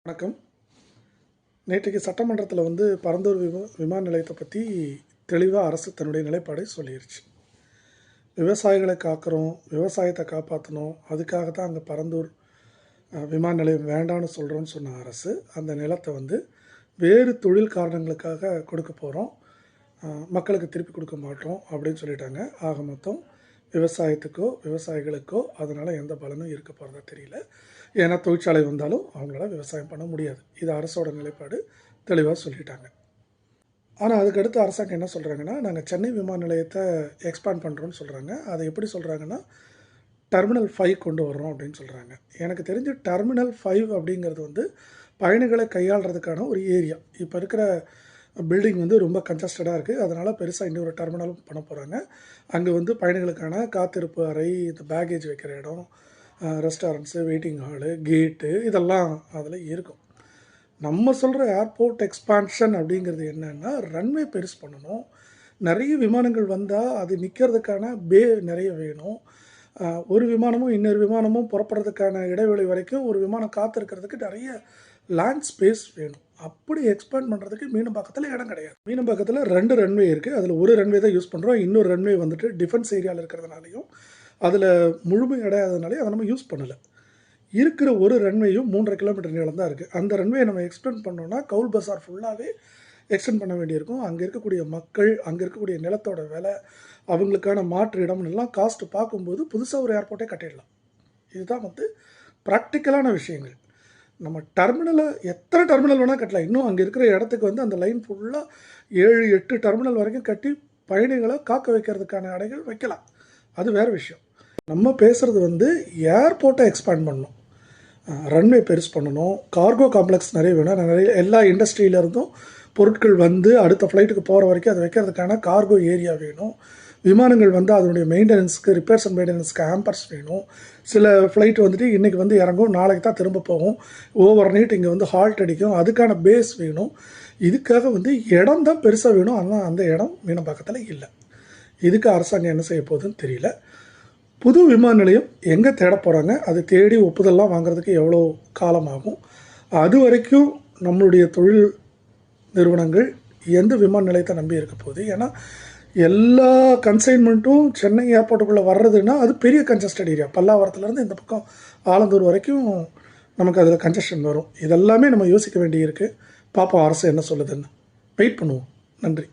வணக்கம். நேற்றைக்கு சட்டமன்றத்தில் பரந்தூர் விமான நிலையத்தை பற்றி தெளிவாக அரசு தன்னுடைய நிலைப்பாடை சொல்லிடுச்சு. விவசாயிகளை காக்கிறோம், விவசாயத்தை காப்பாற்றணும், அதுக்காக தான் அங்கே பரந்தூர் விமான நிலையம் வேண்டான்னு சொல்கிறோன்னு சொன்ன அரசு அந்த நிலத்தை வேறு தொழில் காரணங்களுக்காக கொடுக்க போகிறோம், மக்களுக்கு திருப்பி கொடுக்க மாட்டோம் அப்படின்னு சொல்லிட்டாங்க. ஆக மொத்தம் விவசாயத்துக்கோ விவசாயிகளுக்கோ அதனால் எந்த பலனும் இருக்க போகிறதா தெரியல. ஏன்னா தொழிற்சாலை வந்தாலும் அவங்களால விவசாயம் பண்ண முடியாது. இது அரசோட நிலைப்பாடு தெளிவாக சொல்லிட்டாங்க. ஆனால் அதுக்கடுத்து அரசாங்கம் என்ன சொல்கிறாங்கன்னா, நாங்கள் சென்னை விமான நிலையத்தை எக்ஸ்பேண்ட் பண்ணுறோன்னு சொல்கிறாங்க. அதை எப்படி சொல்கிறாங்கன்னா, டெர்மினல் 5 கொண்டு வர்றோம் அப்படின்னு சொல்கிறாங்க. எனக்கு தெரிஞ்சு டெர்மினல் 5 அப்படிங்கிறது பயணிகளை கையாளுறதுக்கான ஒரு ஏரியா. இப்போ இருக்கிற பில்டிங் ரொம்ப கன்ஜஸ்டடாக இருக்குது. அதனால் பெருசாக இன்னொரு டெர்மினலும் பண்ண போகிறாங்க. அங்கே பயணிகளுக்கான காத்திருப்பு அறை, இந்த பேக்கேஜ் வைக்கிற இடம், ரெஸ்டாரண்ட்ஸு, வெயிட்டிங் ஹாலு, கேட்டு இதெல்லாம் அதில் இருக்கும். நம்ம சொல்கிற ஏர்போர்ட் எக்ஸ்பான்ஷன் அப்படிங்கிறது என்னென்னா, ரன்வே பெருசு பண்ணணும். நிறைய விமானங்கள் வந்தால் அது நிற்கிறதுக்கான பே நிறைய வேணும். ஒரு விமானமும் இன்னொரு விமானமும் புறப்படுறதுக்கான இடைவெளி வரைக்கும் ஒரு விமானம் காத்திருக்கிறதுக்கு நிறைய லேண்ட் ஸ்பேஸ் வேணும். அப்படி எக்ஸ்பேண்ட் பண்ணுறதுக்கு மீனம்பாக்கத்தில் இடம் கிடையாது. மீனம்பாக்கத்தில் 2 ரன்வே இருக்குது. அதில் ஒரு ரன்வே தான் யூஸ் பண்ணுறோம். இன்னொரு ரன்வே டிஃபென்ஸ் ஏரியாவில் இருக்கிறதுனாலையும் அதில் முழுமை அடையாததுனாலே அதை நம்ம யூஸ் பண்ணலை. இருக்கிற ஒரு ரன்வேயும் 3.5 கிலோமீட்டர் நீளம் தான் இருக்குது. அந்த ரன்வே நம்ம எக்ஸ்டெண்ட் பண்ணோன்னா கவுல் பசார் ஃபுல்லாகவே எக்ஸ்டெண்ட் பண்ண வேண்டியிருக்கும். அங்கே இருக்கக்கூடிய மக்கள், அங்கே இருக்கக்கூடிய நிலத்தோட விலை, அவங்களுக்கான மாற்று இடம்லாம் காஸ்ட்டு பார்க்கும்போது புதுசாக ஒரு ஏர்போர்ட்டே கட்டிடலாம். இதுதான் ப்ராக்டிக்கலான விஷயங்கள். நம்ம டெர்மினலை எத்தனை டெர்மினல் வேணால் கட்டலாம். இன்னும் அங்கே இருக்கிற இடத்துக்கு அந்த லைன் ஃபுல்லாக 7-8 டெர்மினல் வரைக்கும் கட்டி பயணிகளை காக்க வைக்கிறதுக்கான அடைகள் வைக்கலாம். அது வேறு விஷயம். நம்ம பேசுகிறது ஏர்போர்ட்டை எக்ஸ்பேண்ட் பண்ணணும், ரன்வே பெருசு பண்ணணும், கார்கோ காம்ப்ளெக்ஸ் நிறைய வேணும். நிறைய எல்லா இண்டஸ்ட்ரியிலேருந்தும் பொருட்கள் அடுத்த ஃப்ளைட்டுக்கு போகிற வரைக்கும் அதை வைக்கிறதுக்கான கார்கோ ஏரியா வேணும். விமானங்கள் அதனுடைய மெயின்டெனன்ஸுக்கு, ரிப்பேர்ஸ் அண்ட் மெயின்டெனன்ஸுக்கு ஆம்பர்ஸ் வேணும். சில ஃப்ளைட் இன்றைக்கி இறங்கும், நாளைக்கு தான் திரும்ப போகும். ஓவர் நைட் இங்கே ஹால்ட் அடிக்கும். அதுக்கான பேஸ் வேணும். இதுக்காக இடம் தான் பெருசாக வேணும். ஆனால் அந்த இடம் மீனம்பாக்கத்தில் இல்லை. இதுக்கு அரசாங்கம் என்ன செய்ய போகுதுன்னு தெரியல. புது விமான நிலையம் எங்கே தேட போகிறாங்க, அது தேடி ஒப்புதல்லாம் வாங்குறதுக்கு எவ்வளோ காலம் ஆகும், அது வரைக்கும் நம்மளுடைய தொழில் நிறுவனங்கள் எந்த விமான நிலையத்தை நம்பி இருக்க போகுது? ஏன்னா எல்லா கன்சைன்மெண்ட்டும் சென்னை ஏர்போர்ட்டுக்குள்ளே வர்றதுன்னா அது பெரிய கன்ஜஸ்டட் ஏரியா. பல்லாவரத்துலேருந்து இந்த பக்கம் ஆலந்தூர் வரைக்கும் நமக்கு அதில் கன்ஜஷன் வரும். இதெல்லாமே நம்ம யோசிக்க வேண்டியிருக்கு. பார்ப்போம் அரசு என்ன சொல்லுதுன்னு. வெயிட் பண்ணுவோம். நன்றி.